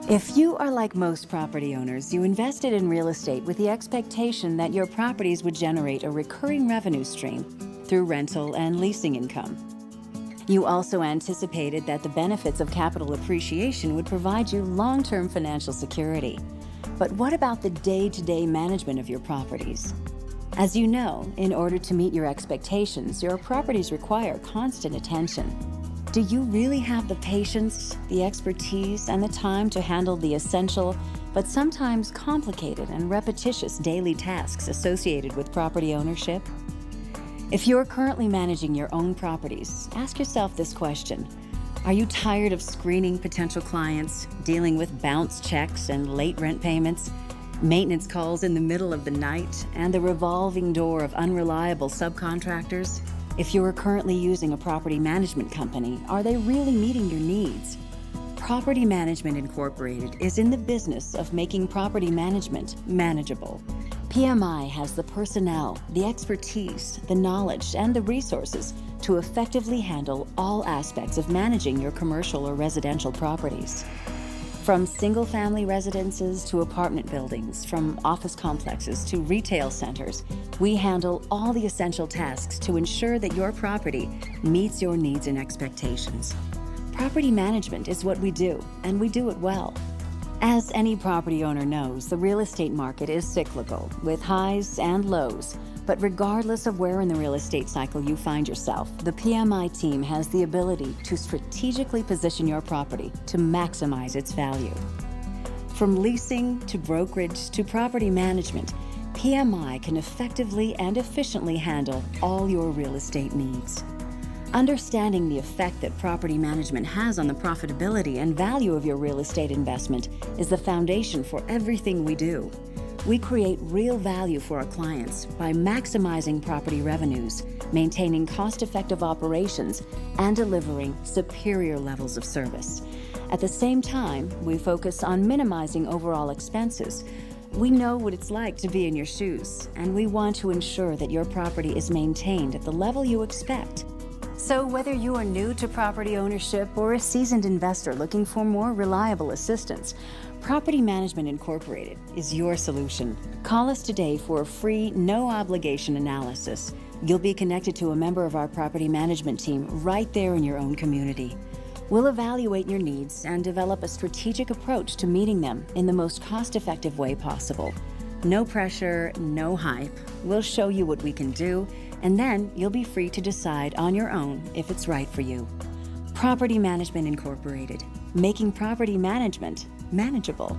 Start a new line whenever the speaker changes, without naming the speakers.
If you are like most property owners, you invested in real estate with the expectation that your properties would generate a recurring revenue stream through rental and leasing income. You also anticipated that the benefits of capital appreciation would provide you long-term financial security. But what about the day-to-day management of your properties? As you know, in order to meet your expectations, your properties require constant attention. Do you really have the patience, the expertise, and the time to handle the essential, but sometimes complicated and repetitious daily tasks associated with property ownership? If you're currently managing your own properties, ask yourself this question. Are you tired of screening potential clients, dealing with bounce checks and late rent payments, maintenance calls in the middle of the night, and the revolving door of unreliable subcontractors? If you are currently using a property management company, are they really meeting your needs? Property Management Incorporated is in the business of making property management manageable. PMI has the personnel, the expertise, the knowledge, and the resources to effectively handle all aspects of managing your commercial or residential properties. From single-family residences to apartment buildings, from office complexes to retail centers, we handle all the essential tasks to ensure that your property meets your needs and expectations. Property management is what we do, and we do it well. As any property owner knows, the real estate market is cyclical, with highs and lows. But regardless of where in the real estate cycle you find yourself, the PMI team has the ability to strategically position your property to maximize its value. From leasing to brokerage to property management, PMI can effectively and efficiently handle all your real estate needs. Understanding the effect that property management has on the profitability and value of your real estate investment is the foundation for everything we do. We create real value for our clients by maximizing property revenues, maintaining cost-effective operations, and delivering superior levels of service. At the same time, we focus on minimizing overall expenses. We know what it's like to be in your shoes, and we want to ensure that your property is maintained at the level you expect. So whether you are new to property ownership or a seasoned investor looking for more reliable assistance, Property Management Incorporated is your solution. Call us today for a free, no-obligation analysis. You'll be connected to a member of our property management team right there in your own community. We'll evaluate your needs and develop a strategic approach to meeting them in the most cost-effective way possible. No pressure, no hype. We'll show you what we can do, and then you'll be free to decide on your own if it's right for you. Property Management Incorporated, making property management manageable.